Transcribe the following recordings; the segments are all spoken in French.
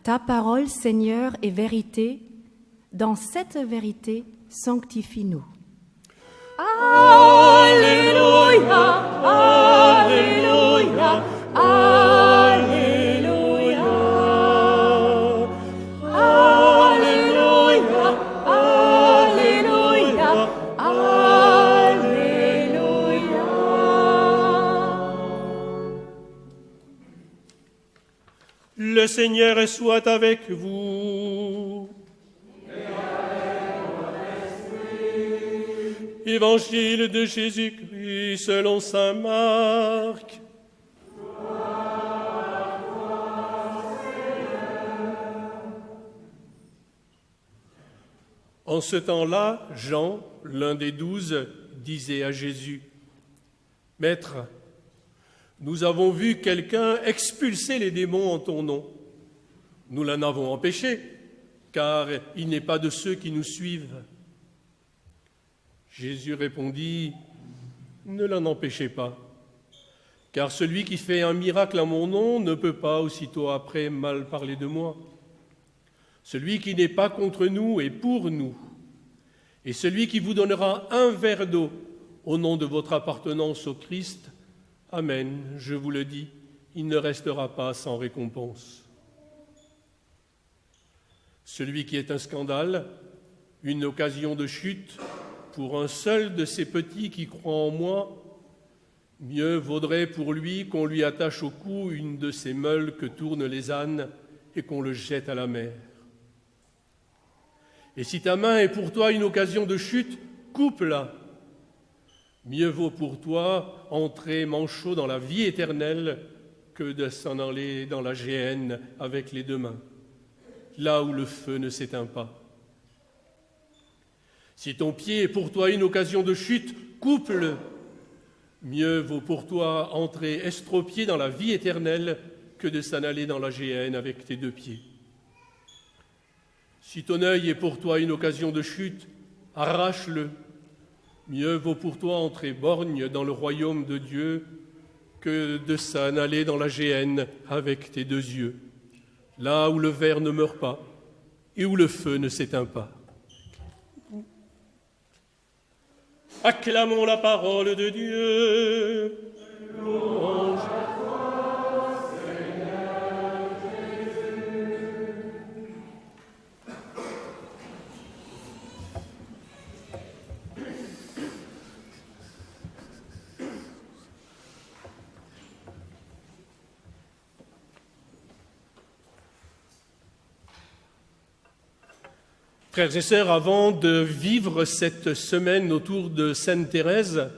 Ta parole, Seigneur, est vérité. Dans cette vérité, sanctifie-nous. Alléluia, Alléluia, Alléluia, Alléluia, Alléluia, Alléluia. Le Seigneur soit avec vous. Évangile de Jésus-Christ selon saint Marc. En ce temps-là, Jean, l'un des 12, disait à Jésus, « Maître, nous avons vu quelqu'un expulser les démons en ton nom. Nous l'en avons empêché, car il n'est pas de ceux qui nous suivent. » Jésus répondit, « Ne l'en empêchez pas, car celui qui fait un miracle en mon nom ne peut pas aussitôt après mal parler de moi. Celui qui n'est pas contre nous est pour nous, et celui qui vous donnera un verre d'eau au nom de votre appartenance au Christ, Amen, je vous le dis, il ne restera pas sans récompense. Celui qui est un scandale, une occasion de chute, pour un seul de ces petits qui croient en moi, mieux vaudrait pour lui qu'on lui attache au cou une de ces meules que tournent les ânes et qu'on le jette à la mer. Et si ta main est pour toi une occasion de chute, coupe-la. Mieux vaut pour toi entrer manchot dans la vie éternelle que de s'en aller dans la géhenne avec les deux mains, là où le feu ne s'éteint pas. Si ton pied est pour toi une occasion de chute, coupe-le. Mieux vaut pour toi entrer estropié dans la vie éternelle que de s'en aller dans la géhenne avec tes deux pieds. Si ton œil est pour toi une occasion de chute, arrache-le. Mieux vaut pour toi entrer borgne dans le royaume de Dieu que de s'en aller dans la géhenne avec tes deux yeux, là où le ver ne meurt pas et où le feu ne s'éteint pas. Acclamons la parole de Dieu. Louange à toi, Seigneur Jésus. Frères et sœurs, avant de vivre cette semaine autour de Sainte Thérèse,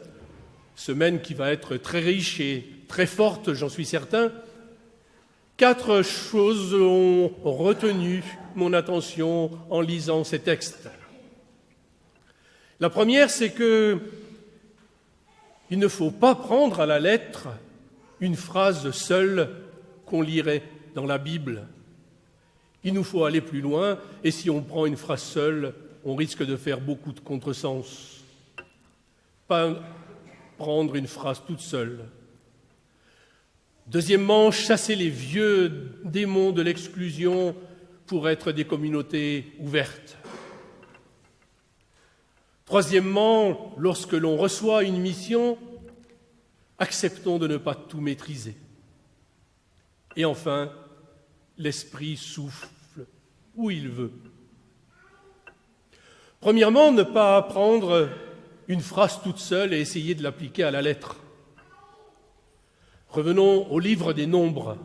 semaine qui va être très riche et très forte, j'en suis certain, 4 choses ont retenu mon attention en lisant ces textes. La première, c'est que il ne faut pas prendre à la lettre une phrase seule qu'on lirait dans la Bible. Il nous faut aller plus loin, et si on prend une phrase seule, on risque de faire beaucoup de contresens. Pas prendre une phrase toute seule. Deuxièmement, chasser les vieux démons de l'exclusion pour être des communautés ouvertes. Troisièmement, lorsque l'on reçoit une mission, acceptons de ne pas tout maîtriser. Et enfin, l'Esprit souffle où il veut. Premièrement, ne pas prendre une phrase toute seule et essayer de l'appliquer à la lettre. Revenons au livre des Nombres.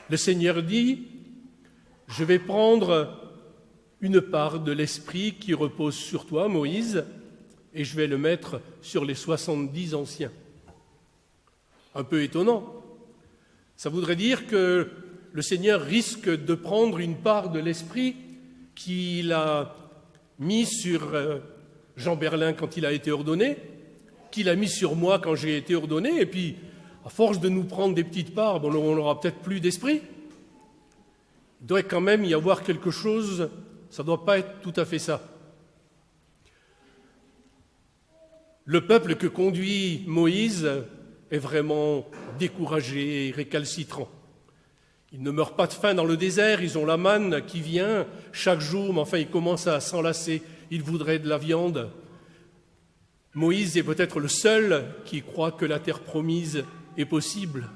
Le Seigneur dit « Je vais prendre une part de l'Esprit qui repose sur toi, Moïse, et je vais le mettre sur les 70 anciens. » Un peu étonnant. Ça voudrait dire que le Seigneur risque de prendre une part de l'Esprit qu'il a mis sur Jean Berlin quand il a été ordonné, qu'il a mis sur moi quand j'ai été ordonné, et puis, à force de nous prendre des petites parts, on n'aura peut-être plus d'esprit. Il doit quand même y avoir quelque chose, ça ne doit pas être tout à fait ça. Le peuple que conduit Moïse est vraiment découragé et récalcitrant. Ils ne meurent pas de faim dans le désert, ils ont la manne qui vient chaque jour, mais enfin ils commencent à s'enlacer, ils voudraient de la viande. Moïse est peut-être le seul qui croit que la terre promise est possible.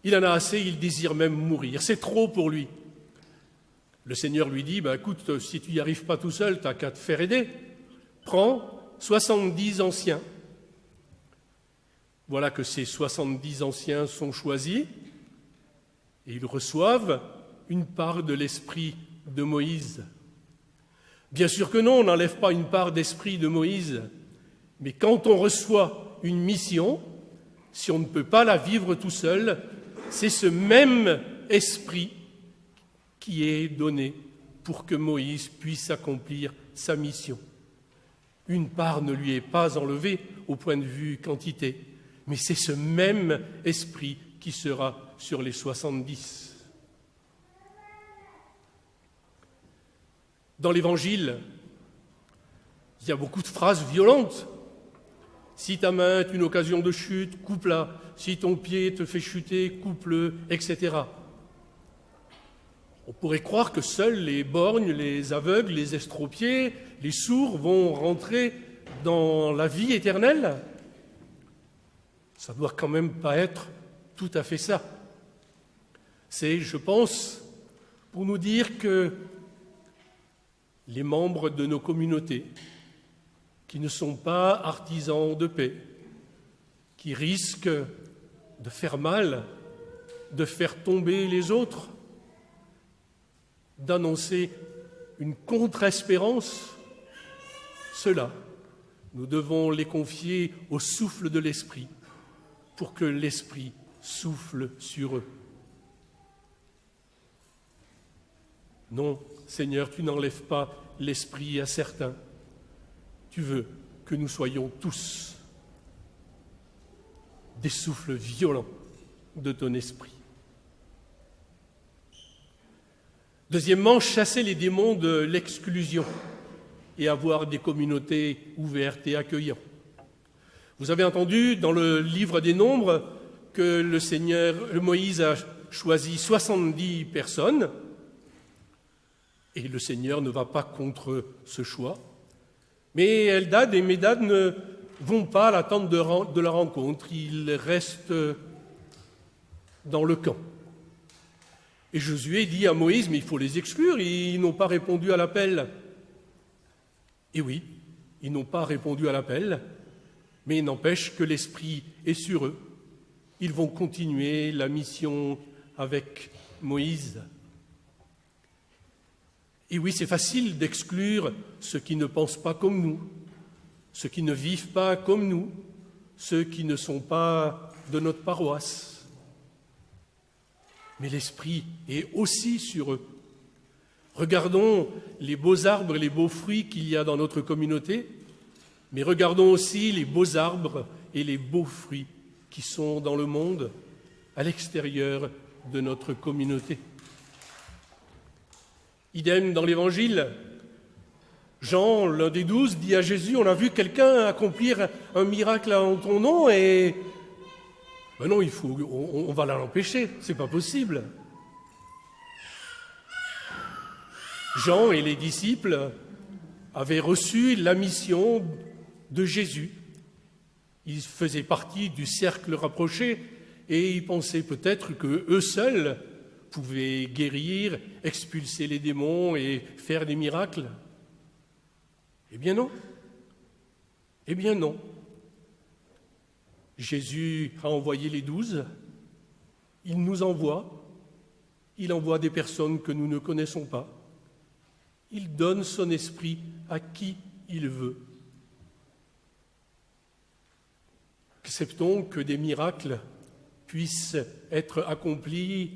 Il en a assez, il désire même mourir, c'est trop pour lui. Le Seigneur lui dit, écoute, si tu n'y arrives pas tout seul, tu n'as qu'à te faire aider. Prends 70 anciens. Voilà que ces 70 anciens sont choisis et ils reçoivent une part de l'esprit de Moïse. Bien sûr que non, on n'enlève pas une part d'esprit de Moïse, mais quand on reçoit une mission, si on ne peut pas la vivre tout seul, c'est ce même esprit qui est donné pour que Moïse puisse accomplir sa mission. Une part ne lui est pas enlevée au point de vue quantité, mais c'est ce même esprit qui sera sur les 70. Dans l'Évangile, il y a beaucoup de phrases violentes. Si ta main est une occasion de chute, coupe-la. Si ton pied te fait chuter, coupe-le, etc. On pourrait croire que seuls les borgnes, les aveugles, les estropiés, les sourds vont rentrer dans la vie éternelle. Ça ne doit quand même pas être tout à fait ça. C'est, je pense, pour nous dire que les membres de nos communautés, qui ne sont pas artisans de paix, qui risquent de faire mal, de faire tomber les autres, d'annoncer une contre-espérance, ceux-là, nous devons les confier au souffle de l'Esprit pour que l'Esprit souffle sur eux. Non, Seigneur, tu n'enlèves pas l'Esprit à certains. Tu veux que nous soyons tous des souffles violents de ton Esprit. Deuxièmement, chasser les démons de l'exclusion et avoir des communautés ouvertes et accueillantes. Vous avez entendu dans le livre des Nombres que le Moïse a choisi 70 personnes et le Seigneur ne va pas contre ce choix. Mais Eldad et Médad ne vont pas à l'attente de la rencontre, ils restent dans le camp. Et Josué dit à Moïse, mais il faut les exclure, ils n'ont pas répondu à l'appel. Et oui, ils n'ont pas répondu à l'appel, mais il n'empêche que l'Esprit est sur eux. Ils vont continuer la mission avec Moïse. Et oui, c'est facile d'exclure ceux qui ne pensent pas comme nous, ceux qui ne vivent pas comme nous, ceux qui ne sont pas de notre paroisse. Mais l'Esprit est aussi sur eux. Regardons les beaux arbres et les beaux fruits qu'il y a dans notre communauté, mais regardons aussi les beaux arbres et les beaux fruits qui sont dans le monde, à l'extérieur de notre communauté. Idem dans l'Évangile, Jean, l'un des 12, dit à Jésus, on a vu quelqu'un accomplir un miracle en ton nom et... Ben non, on va l'empêcher, c'est pas possible. Jean et les disciples avaient reçu la mission de Jésus. Ils faisaient partie du cercle rapproché et ils pensaient peut-être qu'eux seuls pouvaient guérir, expulser les démons et faire des miracles. Eh bien non. Eh bien non. Jésus a envoyé les 12, il nous envoie, il envoie des personnes que nous ne connaissons pas, il donne son esprit à qui il veut. Acceptons que des miracles puissent être accomplis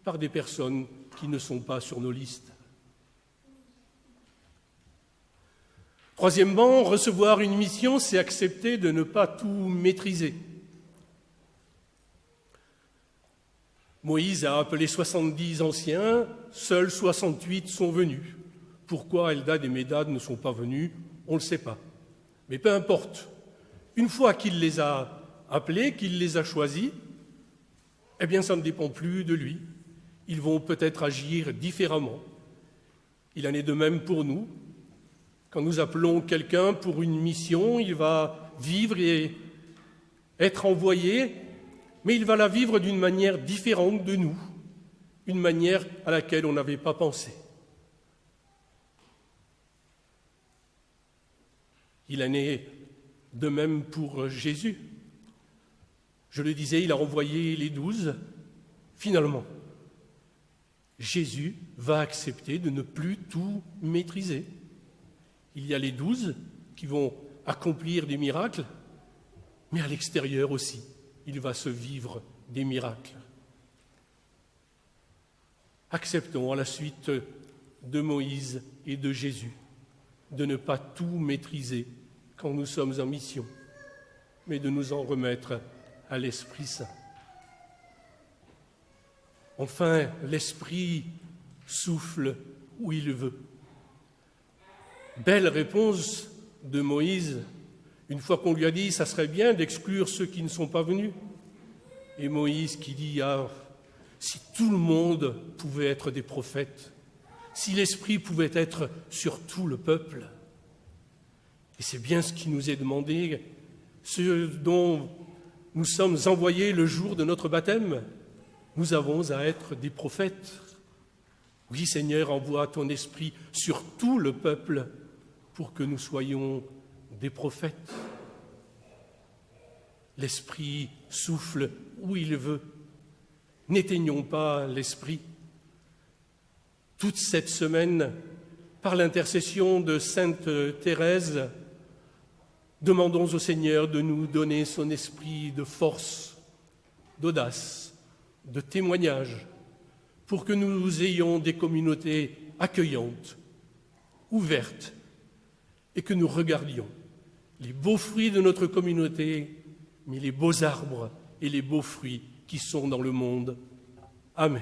par des personnes qui ne sont pas sur nos listes. Troisièmement, recevoir une mission, c'est accepter de ne pas tout maîtriser. Moïse a appelé 70 anciens, seuls 68 sont venus. Pourquoi Eldad et Médad ne sont pas venus, on ne le sait pas. Mais peu importe, une fois qu'il les a appelés, qu'il les a choisis, eh bien ça ne dépend plus de lui. Ils vont peut-être agir différemment. Il en est de même pour nous. Quand nous appelons quelqu'un pour une mission, il va vivre et être envoyé, mais il va la vivre d'une manière différente de nous, une manière à laquelle on n'avait pas pensé. Il en est de même pour Jésus. Je le disais, il a envoyé les 12. Finalement, Jésus va accepter de ne plus tout maîtriser. Il y a les 12 qui vont accomplir des miracles, mais à l'extérieur aussi, il va se vivre des miracles. Acceptons à la suite de Moïse et de Jésus de ne pas tout maîtriser quand nous sommes en mission, mais de nous en remettre à l'Esprit Saint. Enfin, l'Esprit souffle où il veut. Belle réponse de Moïse, une fois qu'on lui a dit « ça serait bien d'exclure ceux qui ne sont pas venus ». Et Moïse qui dit « ah, si tout le monde pouvait être des prophètes, si l'Esprit pouvait être sur tout le peuple ». Et c'est bien ce qui nous est demandé, ce dont nous sommes envoyés le jour de notre baptême. Nous avons à être des prophètes. Oui, Seigneur, envoie ton Esprit sur tout le peuple pour que nous soyons des prophètes. L'Esprit souffle où il veut. N'éteignons pas l'Esprit. Toute cette semaine, par l'intercession de Sainte Thérèse, demandons au Seigneur de nous donner son esprit de force, d'audace, de témoignage, pour que nous ayons des communautés accueillantes, ouvertes, et que nous regardions les beaux fruits de notre communauté, mais les beaux arbres et les beaux fruits qui sont dans le monde. Amen.